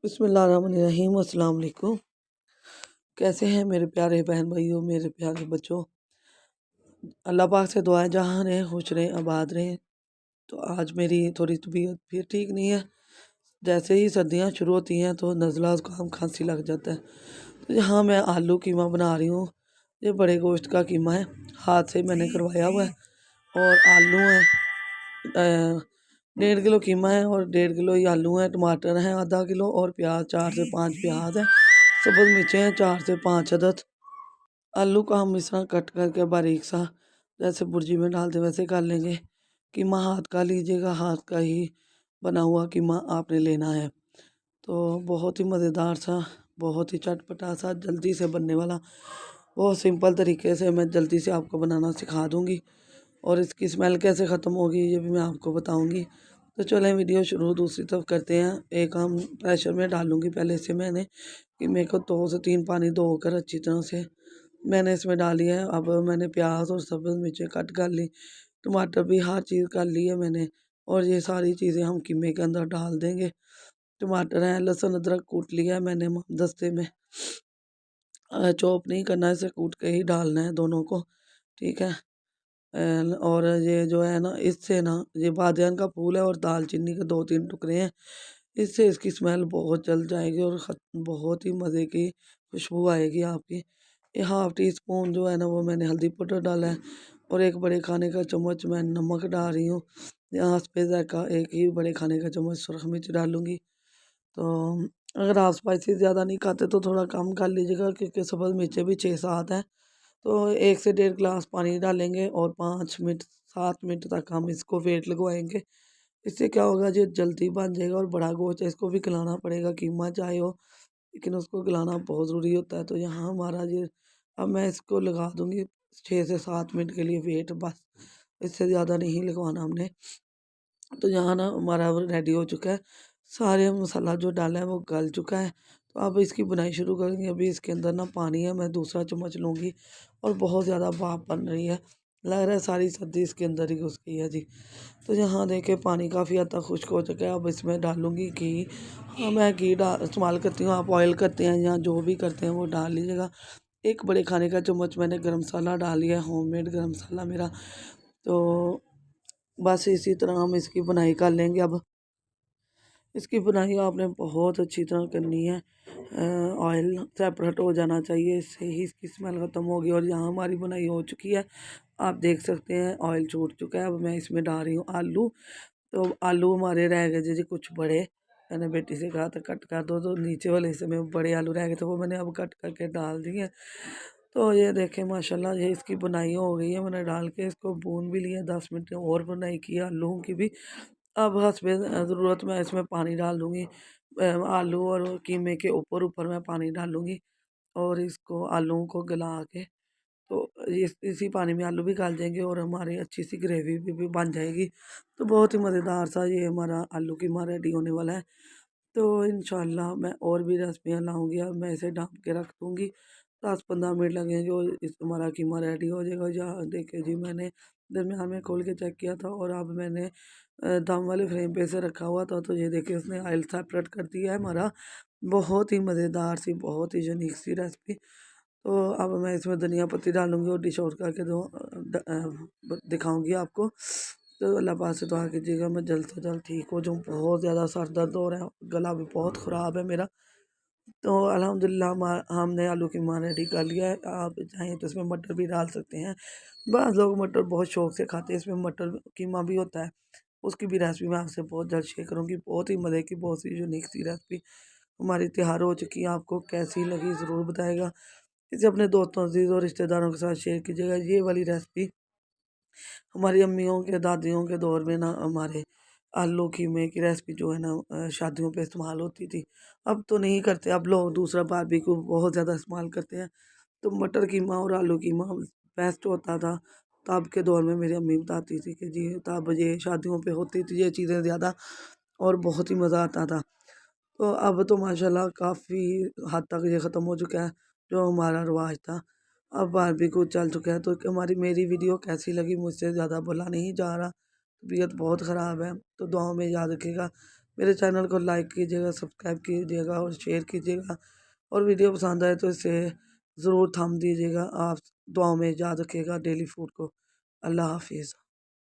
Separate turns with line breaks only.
बिस्मिल्लाहिर्रहमानिर्रहीम। अस्सलाम वालेकुम। कैसे हैं मेरे प्यारे बहन भाइयों, मेरे प्यारे बच्चों। अल्लाह पाक से दुआ है जहाँ रहें खुश रहें आबाद रहें। तो आज मेरी थोड़ी तबीयत फिर ठीक नहीं है। जैसे ही सर्दियाँ शुरू होती हैं तो नज़ला ज़ुकाम खांसी लग जाता है। तो यहाँ मैं आलू कीमा बना रही हूँ। ये बड़े गोश्त का कीमा है, हाथ से मैंने करवाया हुआ है। और आलू हैं, 1.5 किलो कीमा है और 1.5 किलो ही आलू हैं। टमाटर हैं आधा किलो और प्याज 4 से 5 प्याज हैं। सब्ज़ मिर्चें हैं 4 से 5 अदद। आलू को हम इस तरह कट करके बारीक सा जैसे भुर्जी में डालते वैसे कर लेंगे। कीमा हाथ का लीजिएगा, हाथ का ही बना हुआ कीमा आपने लेना है। तो बहुत ही मज़ेदार सा, बहुत ही चटपटा सा, जल्दी से बनने वाला, बहुत सिंपल तरीके से मैं जल्दी से आपको बनाना सिखा दूँगी। और इसकी स्मेल कैसे ख़त्म होगी ये भी मैं आपको बताऊँगी। तो चलें वीडियो शुरू दूसरी तरफ करते हैं। एक हम प्रेशर में डालूँगी, पहले से मैंने कि मेरे को 2 से 3 पानी धोकर अच्छी तरह से मैंने इसमें डाली है। अब मैंने प्याज और सब्ज़ मिर्चें कट कर ली, टमाटर भी हर चीज़ कर ली है मैंने। और ये सारी चीज़ें हम कीमे के अंदर डाल देंगे। टमाटर हैं, लहसुन अदरक कूट लिया है मैंने दस्ते में। चॉप नहीं करना है, इसे कूट के ही डालना है दोनों को, ठीक है। और ये जो है ना, इससे ना, ये बादियान का फूल है और दालचीनी के 2-3 टुकड़े हैं। इससे इसकी स्मेल बहुत जल जाएगी और बहुत ही मज़े की खुशबू आएगी आपकी। ये हाफ़ टी स्पून जो है ना वो मैंने हल्दी पाउडर डाला है और 1 बड़े खाने का चम्मच मैं नमक डाल रही हूँ। यहाँ पे ज़ायका 1 ही बड़े खाने का चम्मच सुरख मिर्च डालूँगी। तो अगर आप स्पाइसी ज़्यादा नहीं खाते तो थोड़ा कम कर लीजिएगा, क्योंकि सब्ज़ मिर्चें भी 6-7 हैं। तो 1 से 1.5 गिलास पानी डालेंगे और 5 मिनट 7 मिनट तक हम इसको वेट लगवाएँगे। इससे क्या होगा, ये जल्दी बन जाएगा। और बड़ा गोश्त है, इसको भी गलाना पड़ेगा, कीमा चाहे हो, लेकिन उसको गलाना बहुत ज़रूरी होता है। तो यहाँ हमारा ये, अब मैं इसको लगा दूँगी 6 से 7 मिनट के लिए वेट, बस इससे ज़्यादा नहीं लगवाना हमने। तो यहाँ ना हमारा वो रेडी हो चुका है, सारे मसाला जो डाला है वो गल चुका है। तो अब इसकी बुनाई शुरू करेंगे। अभी इसके अंदर ना पानी है, मैं दूसरा चम्मच लूँगी और बहुत ज़्यादा भाप बन रही है, लग रहा है सारी सब्ज़ी इसके अंदर ही घुस गई है जी। तो यहाँ देखिए पानी काफ़ी हद तक खुश्क हो चुका है। अब इसमें डालूँगी घी। हाँ, मैं घी इस्तेमाल करती हूँ, आप ऑयल करते हैं या जो भी करते हैं वो डाल लीजिएगा। 1 बड़े खाने का चम्मच मैंने गरम मसाला डाल लिया है, होममेड गरम मसाला मेरा। तो बस इसी तरह हम इसकी बुनाई कर लेंगे। अब इसकी बुनाई आपने बहुत अच्छी तरह करनी है। ऑयल सेपरेट हो जाना चाहिए, इससे ही इसकी स्मेल ख़त्म होगी। और यहाँ हमारी बुनाई हो चुकी है, आप देख सकते हैं ऑयल छूट चुका है। अब मैं इसमें डाल रही हूँ आलू। तो आलू हमारे रह गए जी कुछ बड़े, मैंने बेटी से कहा था कट कर दो, तो नीचे वाले हिस्से में बड़े आलू रह गए थे, वो मैंने अब कट करके डाल दिए। तो ये देखें माशाल्लाह, ये इसकी बुनाई हो गई है। मैंने डाल के इसको भून भी लिया, 10 मिनट और बुनाई की आलूओं की भी। अब हस्बे ज़रूरत मैं इसमें पानी डाल दूँगी। आलू और कीमे के ऊपर ऊपर मैं पानी डालूँगी और इसको आलूओं को गला के, तो इसी पानी में आलू भी गल जाएंगे और हमारी अच्छी सी ग्रेवी भी बन जाएगी। तो बहुत ही मज़ेदार सा ये हमारा आलू कीमा रेडी होने वाला है। तो इंशाल्लाह मैं और भी रेसिपियाँ लाऊँगी। अब मैं इसे ढक के रख दूँगी, 10-15 मिनट लगेंगे और इस हमारा कीमा रेडी हो जाएगा। यहाँ देखिए जी, मैंने दरमियान में खोल के चेक किया था और अब मैंने दम वाले फ्लेम पे इसे रखा हुआ था। तो ये देखिए उसने ऑयल सेपरेट कर दिया है हमारा। बहुत ही मज़ेदार सी, बहुत ही यूनिक सी रेसिपी। तो अब मैं इसमें धनिया पत्ती डालूँगी और डिश आउट करके दिखाऊँगी आपको। तो अल्लाह पाक से दुआ कीजिएगा मैं जल्द से जल्द ठीक हो जाऊँ। बहुत ज़्यादा सर दर्द हो रहा है, गला भी बहुत ख़राब है मेरा। तो अल्हम्दुलिल्लाह हमने आलू कीमा रेडी कर लिया है। आप चाहें तो इसमें मटर भी डाल सकते हैं। बाज़ लोग मटर बहुत शौक़ से खाते हैं, इसमें मटर कीमा भी होता है। उसकी भी रेसिपी मैं आपसे बहुत जल्द शेयर करूँगी। बहुत ही मज़े की, बहुत सी यूनिक सी रेसिपी हमारी तैयार हो चुकी है। आपको कैसी लगी ज़रूर बताइएगा। इसे अपने दोस्तों, अज़ीज़ और रिश्तेदारों के साथ शेयर कीजिएगा। ये वाली रेसिपी हमारी अम्मियों के, दादियों के दौर में ना, हमारे आलू कीमे की रेसिपी जो है ना, शादियों पे इस्तेमाल होती थी। अब तो नहीं करते, अब लोग दूसरा बारबेक्यू बहुत ज़्यादा इस्तेमाल करते हैं। तो मटर कीमा और आलू कीमा बेस्ट होता था। तब के दौर में मेरी अम्मी बताती थी कि जी तब ये शादियों पे होती थी ये चीज़ें ज़्यादा, और बहुत ही मज़ा आता था। तो अब तो माशाल्लाह काफ़ी हद तक ये ख़त्म हो चुका है, जो हमारा रिवाज था। अब बारबेक्यू चल चुका है। तो हमारी मेरी वीडियो कैसी लगी मुझसे ज़्यादा बोला नहीं जा रहा। तबीयत बहुत ख़राब है, तो दुआओं में याद रखिएगा। मेरे चैनल को लाइक कीजिएगा, सब्सक्राइब कीजिएगा और शेयर कीजिएगा, और वीडियो पसंद आए तो इसे ज़रूर थंब दीजिएगा। आप दुआओं में याद रखिएगा डेली फूड को। अल्लाह हाफिज़।